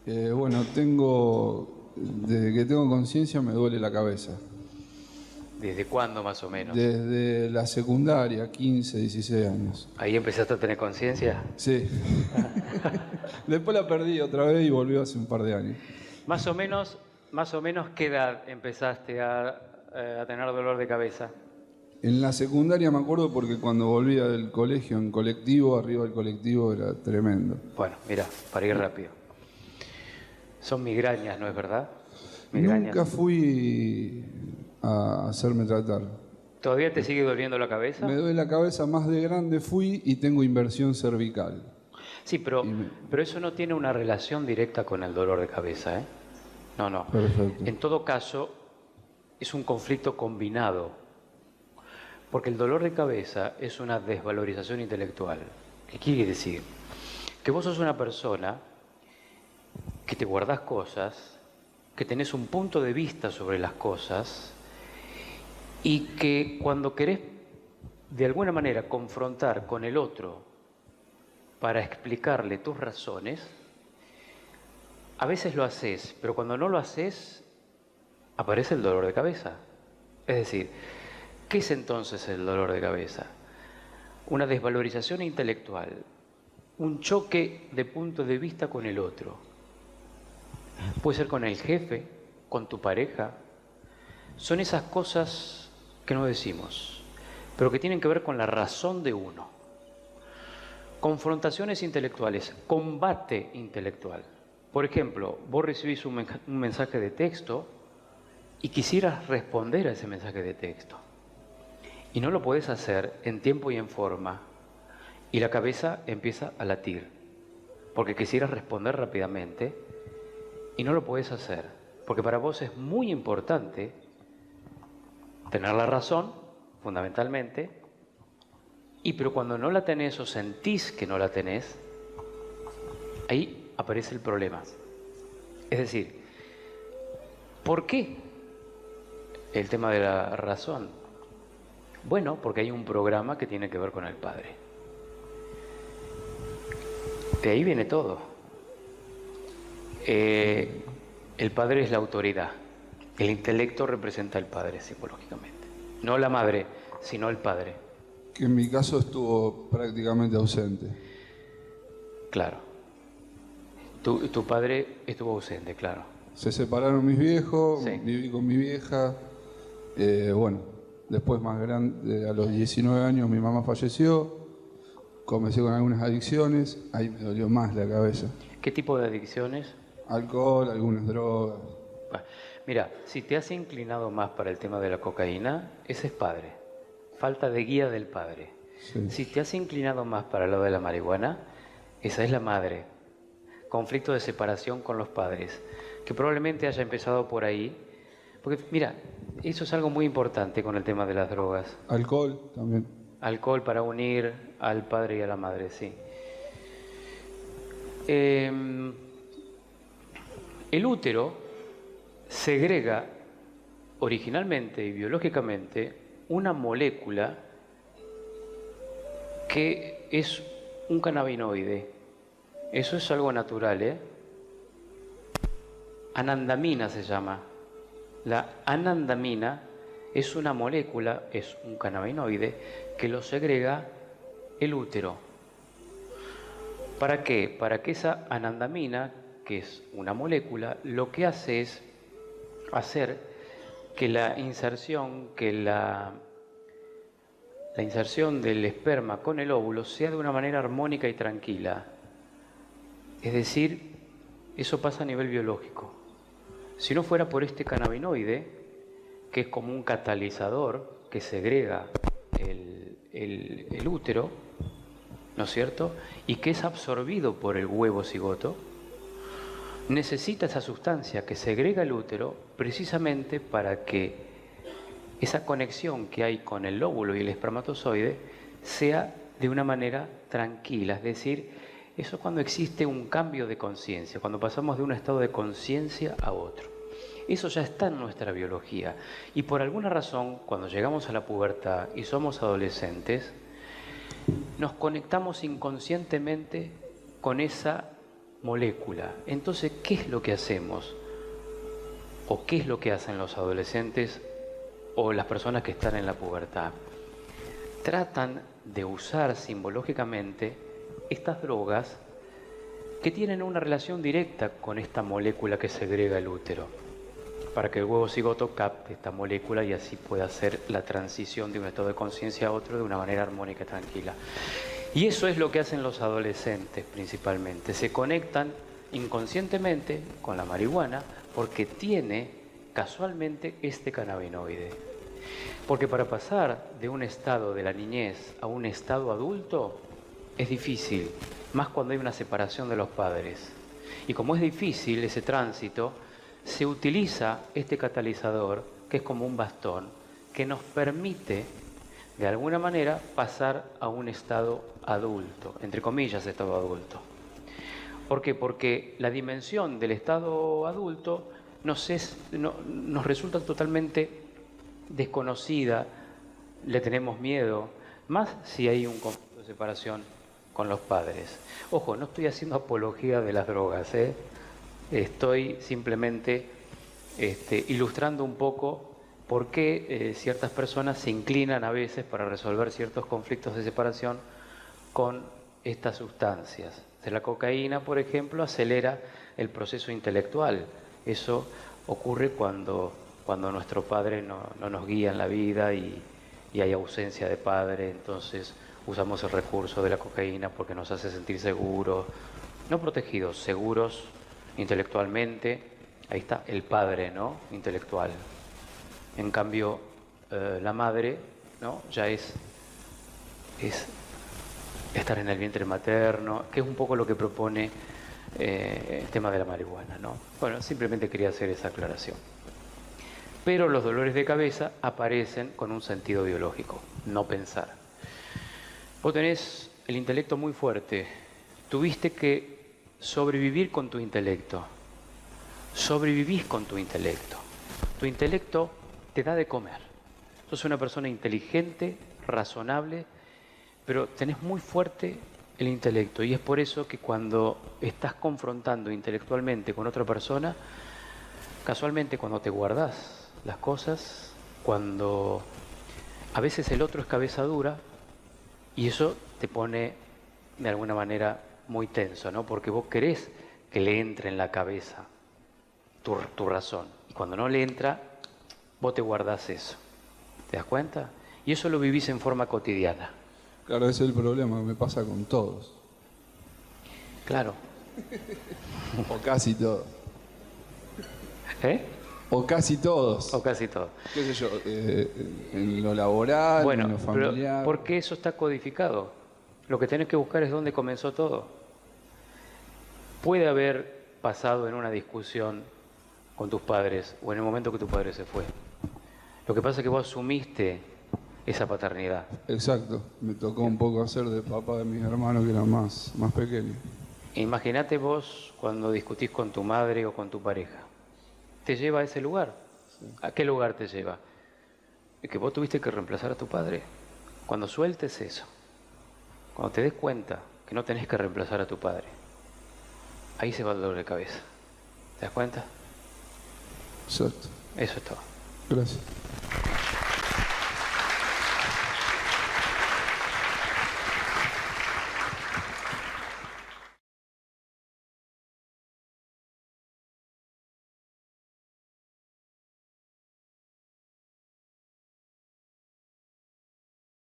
Bueno, desde que tengo conciencia me duele la cabeza. ¿Desde cuándo más o menos? Desde la secundaria, 15, 16 años. ¿Ahí empezaste a tener conciencia? Sí. Después la perdí otra vez y volvió hace un par de años. Más o menos, ¿qué edad empezaste a tener dolor de cabeza? En la secundaria me acuerdo porque cuando volvía del colegio en colectivo, arriba del colectivo era tremendo. Bueno, mira, para ir rápido. Son migrañas, ¿no es verdad? Migrañas. Nunca fui a hacerme tratar. ¿Todavía te sigue doliendo la cabeza? Me duele la cabeza, más de grande fui y tengo inversión cervical. Sí, pero eso no tiene una relación directa con el dolor de cabeza, ¿eh? No, no. Perfecto. En todo caso, es un conflicto combinado, porque el dolor de cabeza es una desvalorización intelectual. ¿Qué quiere decir? Que vos sos una persona que te guardás cosas, que tenés un punto de vista sobre las cosas y que cuando querés de alguna manera confrontar con el otro para explicarle tus razones, a veces lo haces, pero cuando no lo haces, aparece el dolor de cabeza. Es decir, ¿qué es entonces el dolor de cabeza? Una desvalorización intelectual, un choque de punto de vista con el otro. Puede ser con el jefe, con tu pareja. Son esas cosas que no decimos, pero que tienen que ver con la razón de uno. Confrontaciones intelectuales, combate intelectual. Por ejemplo, vos recibís un mensaje de texto y quisieras responder a ese mensaje de texto. Y no lo podés hacer en tiempo y en forma. Y la cabeza empieza a latir. Porque quisieras responder rápidamente y no lo podés hacer. Porque para vos es muy importante tener la razón, fundamentalmente. Pero cuando no la tenés o sentís que no la tenés, ahí aparece el problema. Es decir, ¿por qué el tema de la razón? Bueno, porque hay un programa que tiene que ver con el padre. De ahí viene todo. El padre es la autoridad. El intelecto representa al padre psicológicamente. No la madre, sino el padre. Que en mi caso estuvo prácticamente ausente. Claro. Tu padre estuvo ausente, claro. Se separaron mis viejos, Sí. viví con mi vieja. Bueno, después más grande, a los 19 años mi mamá falleció. Comencé con algunas adicciones, ahí me dolió más la cabeza. ¿Qué tipo de adicciones? Alcohol, algunas drogas. Bueno, mira, si te has inclinado más para el tema de la cocaína, ese es padre. Falta de guía del padre. Sí. Si te has inclinado más para el lado de la marihuana, esa es la madre. Conflicto de separación con los padres, que probablemente haya empezado por ahí. Porque, mira, eso es algo muy importante con el tema de las drogas. Alcohol también. Alcohol para unir al padre y a la madre, sí. El útero segrega originalmente y biológicamente una molécula que es un cannabinoide. Eso es algo natural, ¿eh? Anandamina se llama. La anandamina es una molécula, es un cannabinoide que lo segrega el útero. ¿Para qué? Para que esa anandamina, que es una molécula, lo que hace es hacer que la inserción del esperma con el óvulo sea de una manera armónica y tranquila. Es decir, eso pasa a nivel biológico. Si no fuera por este cannabinoide, que es como un catalizador que segrega el útero, ¿no es cierto? Y que es absorbido por el huevo cigoto, necesita esa sustancia que segrega el útero precisamente para que esa conexión que hay con el óvulo y el espermatozoide sea de una manera tranquila. Es decir, eso es cuando existe un cambio de conciencia, cuando pasamos de un estado de conciencia a otro. Eso ya está en nuestra biología. Y por alguna razón, cuando llegamos a la pubertad y somos adolescentes, nos conectamos inconscientemente con esa molécula. Entonces, ¿qué es lo que hacemos? ¿O qué es lo que hacen los adolescentes o las personas que están en la pubertad? Tratan de usar simbológicamente estas drogas que tienen una relación directa con esta molécula que segrega el útero, para que el huevo cigoto capte esta molécula y así pueda hacer la transición de un estado de conciencia a otro de una manera armónica y tranquila. Y eso es lo que hacen los adolescentes principalmente. Se conectan inconscientemente con la marihuana porque tiene casualmente este cannabinoide. Porque para pasar de un estado de la niñez a un estado adulto es difícil, más cuando hay una separación de los padres. Y como es difícil ese tránsito, se utiliza este catalizador, que es como un bastón, que nos permite, de alguna manera, pasar a un estado adulto, entre comillas, estado adulto. ¿Por qué? Porque la dimensión del estado adulto nos resulta totalmente desconocida, le tenemos miedo, más si hay un conflicto de separación con los padres. Ojo, no estoy haciendo apología de las drogas, estoy simplemente ilustrando un poco por qué ciertas personas se inclinan a veces para resolver ciertos conflictos de separación con estas sustancias. La cocaína, por ejemplo, acelera el proceso intelectual. Eso ocurre cuando nuestro padre no nos guía en la vida y hay ausencia de padre, entonces usamos el recurso de la cocaína porque nos hace sentir seguros, no protegidos, seguros intelectualmente. Ahí está el padre, ¿no? Intelectual. En cambio, la madre, ¿no? Ya es estar en el vientre materno, que es un poco lo que propone el tema de la marihuana, ¿no? Bueno, simplemente quería hacer esa aclaración. Pero los dolores de cabeza aparecen con un sentido biológico, no pensar. Vos tenés el intelecto muy fuerte, tuviste que sobrevivir con tu intelecto, sobrevivís con tu intelecto te da de comer. Sos una persona inteligente, razonable, pero tenés muy fuerte el intelecto y es por eso que cuando estás confrontando intelectualmente con otra persona, casualmente cuando te guardás las cosas, cuando a veces el otro es cabeza dura y eso te pone de alguna manera muy tenso, ¿no? Porque vos querés que le entre en la cabeza tu razón y cuando no le entra, vos te guardás eso. ¿Te das cuenta? Y eso lo vivís en forma cotidiana. Claro, ese es el problema que me pasa con todos. Claro. O casi todos. ¿Eh? O casi todos. O casi todo. ¿Qué sé yo? En lo laboral, bueno, en lo familiar. Porque eso está codificado. Lo que tenés que buscar es dónde comenzó todo. Puede haber pasado en una discusión con tus padres o en el momento que tu padre se fue. Lo que pasa es que vos asumiste esa paternidad. Exacto. Me tocó un poco hacer de papá de mis hermanos que eran más pequeños. Imagínate vos cuando discutís con tu madre o con tu pareja. ¿Te lleva a ese lugar? Sí. ¿A qué lugar te lleva? Es que vos tuviste que reemplazar a tu padre. Cuando sueltes eso, cuando te des cuenta que no tenés que reemplazar a tu padre, ahí se va el dolor de cabeza. ¿Te das cuenta? Exacto. Eso es todo. Gracias.